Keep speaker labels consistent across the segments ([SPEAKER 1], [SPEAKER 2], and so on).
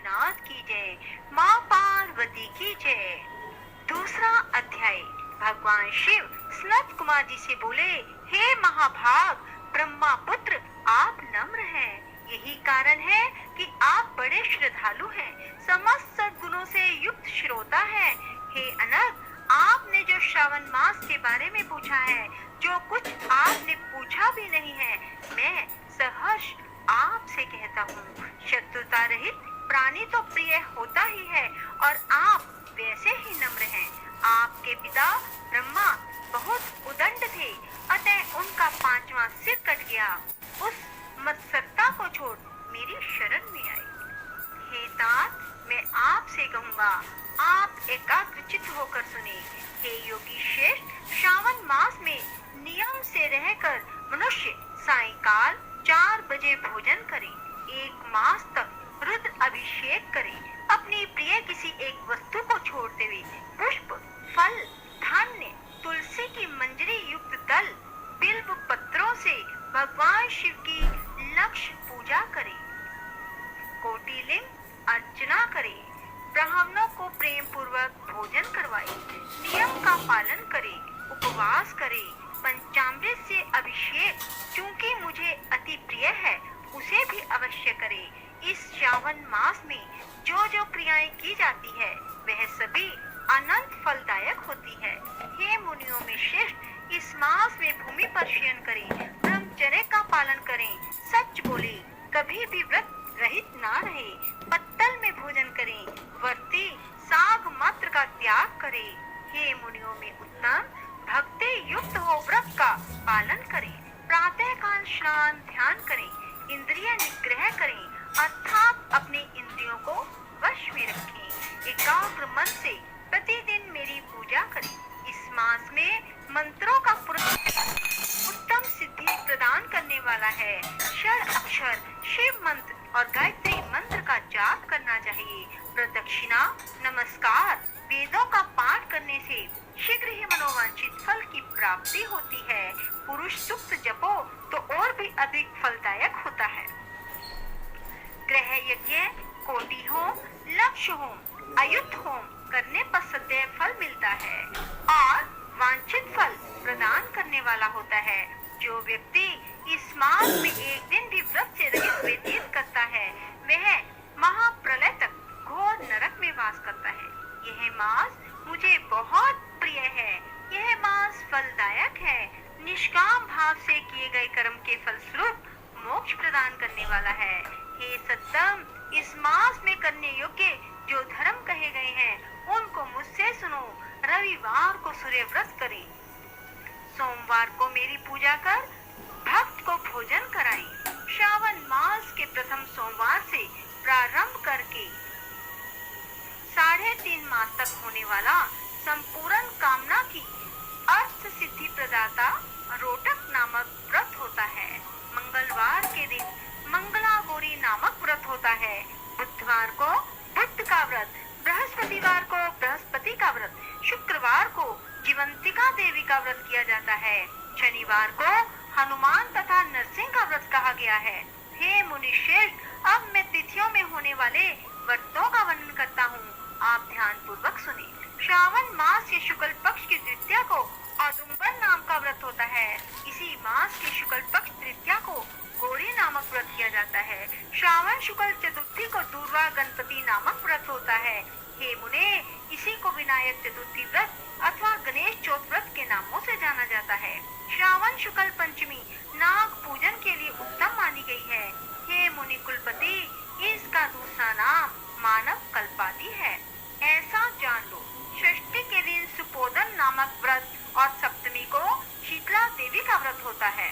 [SPEAKER 1] नाथ की जय, माँ पार्वती की जय। दूसरा अध्याय। भगवान शिव सनत कुमार जी से बोले, हे महाभाग ब्रह्मा पुत्र, आप नम्र हैं। यही कारण है कि आप बड़े श्रद्धालु हैं, समस्त सद्गुणों से युक्त श्रोता हैं। हे अनग, आपने जो श्रावण मास के बारे में पूछा है, जो कुछ आपने पूछा भी नहीं है, मैं सहर्ष आपसे कहता हूँ। शत्रुता रहित प्राणी तो प्रिय होता ही है, और आप वैसे ही नम्र हैं। आपके पिता ब्रह्मा बहुत उदंड थे, अतः उनका 5वां सिर कट गया। उस मत्सरता को छोड़ मेरी शरण में आए। हे तात, मैं आपसे कहूँगा, आप एकाग्रचित्त होकर सुने। हे योगी श्रेष्ठ, श्रावण मास में नियम से रहकर मनुष्य सायंकाल 4 बजे भोजन करे, 1 मास तक रुद्र अभिषेक करे, अपनी प्रिय किसी एक वस्तु को छोड़ते हुए पुष्प, फल, धान्य, तुलसी की मंजरी युक्त दल, बिल्व पत्रों से भगवान शिव की लक्ष्य पूजा करे, कोटिलिंग अर्चना करे, ब्राह्मणों को प्रेम पूर्वक भोजन करवाए, नियम का पालन करे, उपवास करे, पंचामृत से अभिषेक, चूंकि मुझे अति प्रिय है, उसे भी अवश्य करे। इस श्रावण मास में जो जो क्रियाएं की जाती है, वह सभी अनंत फलदायक होती है। हे मुनियों में श्रेष्ठ, इस मास में भूमि पर शयन करें, ब्रह्मचर्य का पालन करें, सच बोले, कभी भी व्रत रहित ना रहे, पत्तल में भोजन करें, वर्ती साग मात्र का त्याग करें। हे मुनियों में उत्तम, भक्ति युक्त हो व्रत का पालन करें, प्रातः काल स्नान ध्यान करें, इंद्रिय निग्रह करें, अर्थात अपने इंद्रियों को वश में रखें, एकाग्र मन से प्रतिदिन मेरी पूजा करें। इस मास में मंत्रों का उत्तम सिद्धि प्रदान करने वाला है। षड अक्षर शिव मंत्र और गायत्री मंत्र का जाप करना चाहिए। प्रदक्षिणा, नमस्कार, वेदों का पाठ करने से शीघ्र ही मनोवांछित फल की प्राप्ति होती है। पुरुष सूक्त जपो तो और भी अधिक फलदायक होता है। ग्रह यज्ञ, कोटि होम, लक्ष्य होम, अयुत होम करने पर सदैव फल मिलता है और वांछित फल प्रदान करने वाला होता है। जो व्यक्ति इस मास में एक दिन भी व्रत से रहित व्यतीत करता है, वह महाप्रलय तक घोर नरक में वास करता है। यह मास मुझे बहुत प्रिय है। यह मास फलदायक है। निष्काम भाव से किए गए कर्म के फलस्वरूप मोक्ष प्रदान करने वाला है। हे सत्तम, इस मास में करने योग्य जो धर्म कहे गए हैं, उनको मुझसे सुनो। रविवार को सूर्य व्रत करें, सोमवार को मेरी पूजा कर भक्त को भोजन कराएं। श्रावण मास के प्रथम सोमवार से प्रारंभ करके 3.5 मास तक होने वाला संपूर्ण कामना की अर्थ सिद्धि प्रदाता रोटक नामक व्रत होता है। मंगलवार के दिन मंगला गौरी नामक व्रत होता है। बुधवार को बुध का व्रत, बृहस्पतिवार को बृहस्पति का व्रत, शुक्रवार को जीवंतिका देवी का व्रत किया जाता है। शनिवार को हनुमान तथा नरसिंह का व्रत कहा गया है। हे मुनिश्रेष्ठ, अब मैं तिथियों में होने वाले व्रतों का वर्णन करता हूँ, आप ध्यान पूर्वक सुने। श्रावण मास के शुक्ल पक्ष की तृतीया को औदुंबर नाम का व्रत होता है। इसी मास के शुक्ल पक्ष तृतीया को गौरी नामक व्रत किया जाता है। श्रावण शुक्ल चतुर्थी को दूर्वा गणपति नामक व्रत होता है। हे मुने, इसी को विनायक चतुर्थी व्रत अथवा गणेश चौथ व्रत के नामों से जाना जाता है। श्रावण शुक्ल पंचमी नाग पूजन के लिए उत्तम मानी गई है। हे मुनि कुलपति, इसका दूसरा नाम मानव कल्पादि है। ऐसा जान लो, षष्ठी के दिन सुपोदन नामक व्रत और सप्तमी को शीतला देवी का व्रत होता है।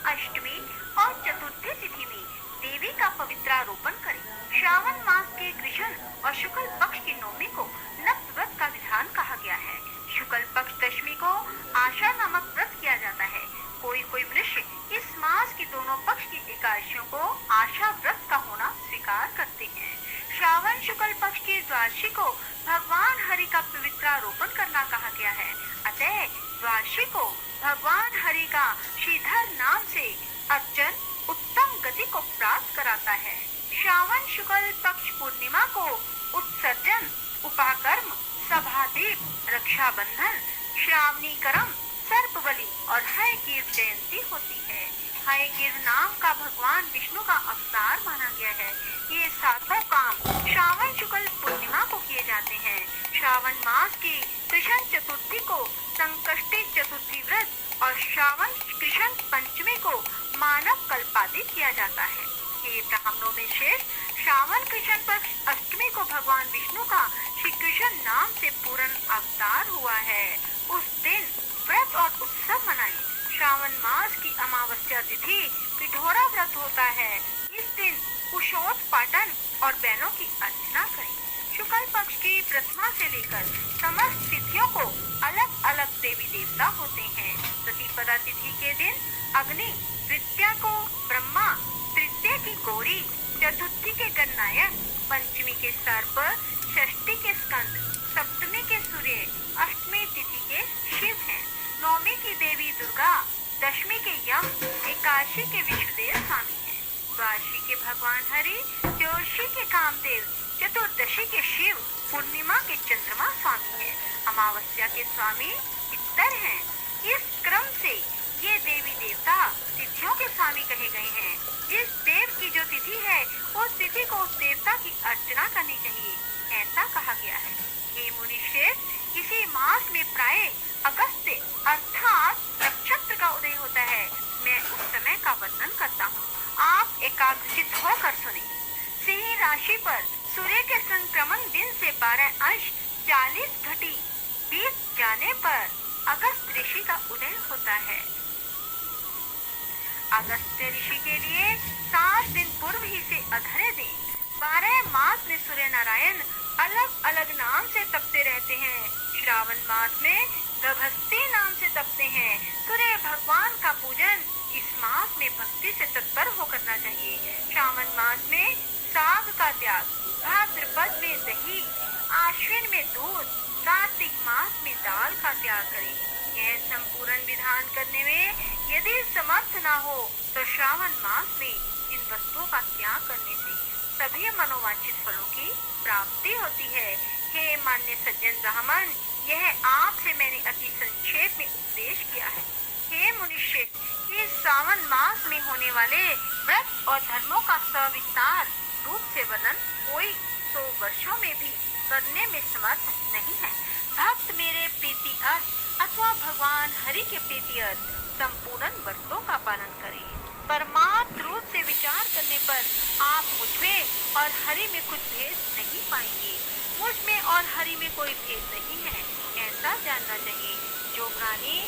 [SPEAKER 1] अष्टमी और चतुर्थी तिथि में देवी का पवित्रारोपण करें। श्रावण मास के कृष्ण और शुक्ल पक्ष की नवमी को नक्त व्रत का विधान कहा गया है। शुक्ल पक्ष दशमी को आशा नामक व्रत किया जाता है। कोई कोई मनुष्य इस मास की दोनों पक्ष की एकादशियों को आशा व्रत का होना स्वीकार करते हैं। श्रावण शुक्ल पक्ष की द्वादशी को भगवान हरि का पवित्रारोपण करना कहा गया है। अतः द्वादशी को भगवान हरि का श्रीधर नाम से अर्चन उत्तम गति को प्राप्त कराता है। श्रावण शुक्ल पक्ष पूर्णिमा को उत्सर्जन, उपाकर्म, सभादीप, रक्षाबंधन, श्रावणी करम, सर्पबलि और हयग्रीव जयंती होती है। हयग्रीव नाम का भगवान विष्णु का अवतार माना गया है। ये सातों काम श्रावण शुक्ल पूर्णिमा को किए जाते हैं। श्रावण मास की कृष्ण चतुर्थी को संकष्टी चतुर्थी व्रत और श्रावण कृष्ण पंचमी को मानव कल्पादित किया जाता है। ये ब्राह्मणों में श्रेष्ठ श्रावण कृष्ण पक्ष अष्टमी को भगवान विष्णु का श्री कृष्ण नाम से पूर्ण अवतार हुआ है। उस दिन व्रत और उत्सव मनाएं। श्रावण मास की अमावस्या तिथि पिठोरा व्रत होता है। इस दिन कुशोत्पाटन और बैलों की अर्चना करें। शुक्ल पक्ष की प्रथमा से लेकर समस्त तिथियों को अलग अलग देवी देवता होते हैं। प्रतिपदा तिथि के दिन अग्नि, द्वितीया को ब्रह्मा, तृतीय की गौरी, चतुर्थी के गणनायक, पंचमी के सर्प, षष्ठी के स्कंद, सप्तमी के सूर्य, अष्टमी तिथि के शिव हैं। नौमी की देवी दुर्गा, दशमी के यम, एकादशी के विष्णुदेव स्वामी हैं। द्वादशी के भगवान हरि, त्रयोदशी के कामदेव, चतुर्दशी के शिव, पूर्णिमा के चंद्रमा स्वामी हैं। अमावस्या के स्वामी पितर हैं। इस क्रम से ये देवी देवता तिथियों के स्वामी कहे गए हैं। जिस देव की जो तिथि है उस तिथि को उस देवता की अर्चना करनी चाहिए, ऐसा कहा गया है। हे मुनिश्रेष्ठ, इसी मास में प्राय अगस्त्य अर्थात नक्षत्र का उदय होता है। मैं उस समय का वर्णन करता हूँ, आप एकाग्रचित होकर सुने। सिंह राशि पर सूर्य के संक्रमण दिन से 12 अंश 40 घटी बीत जाने पर अगस्त ऋषि का उदय होता है। अगस्त्य ऋषि के लिए 7 दिन पूर्व ही से अधरे दिन 12 मास में सूर्य नारायण अलग अलग नाम से तपते रहते हैं। श्रावण मास में गभस्ती नाम से तपते हैं। सूर्य भगवान का पूजन इस मास में भक्ति से तत्पर हो करना चाहिए। श्रावण मास में साग का त्याग, भाद्रपद में दही, आश्विन में दूध, कार्तिक मास में दाल का त्याग करें। यह संपूर्ण विधान करने में यदि समर्थ न हो तो श्रावण मास में इन वस्तुओं का त्याग करने से सभी मनोवांछित फलों की प्राप्ति होती है। हे मान्य सज्जन ब्राह्मण, यह आपसे मैंने अति संक्षेप में उपदेश किया है। हे मुनिश्रेष्ठ, इस श्रावण मास में होने वाले व्रत और धर्मों का सविस्तार रूप से वर्णन कोई 100 वर्षों में भी करने में समर्थ नहीं है। भक्त मेरे प्रीति अर्थ अथवा भगवान हरि के प्रीति अर्थ संपूर्ण व्रतों का पालन करें। परमार्थ रूप से विचार करने पर आप मुझमें और हरि में कुछ भेद नहीं पाएंगे। मुझ में और हरि में कोई भेद नहीं है, ऐसा जानना चाहिए। जो प्राणी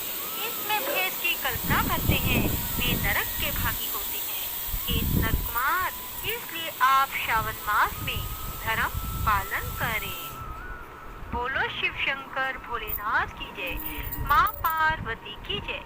[SPEAKER 1] इसमें भेद की कल्पना करते हैं वे नरक के भागी होते हैं। हे नर कुमार, इसलिए आप श्रावण मास में धर्म पालन करें। बोलो शिव शंकर भोलेनाथ की जय, माँ पार्वती की जय।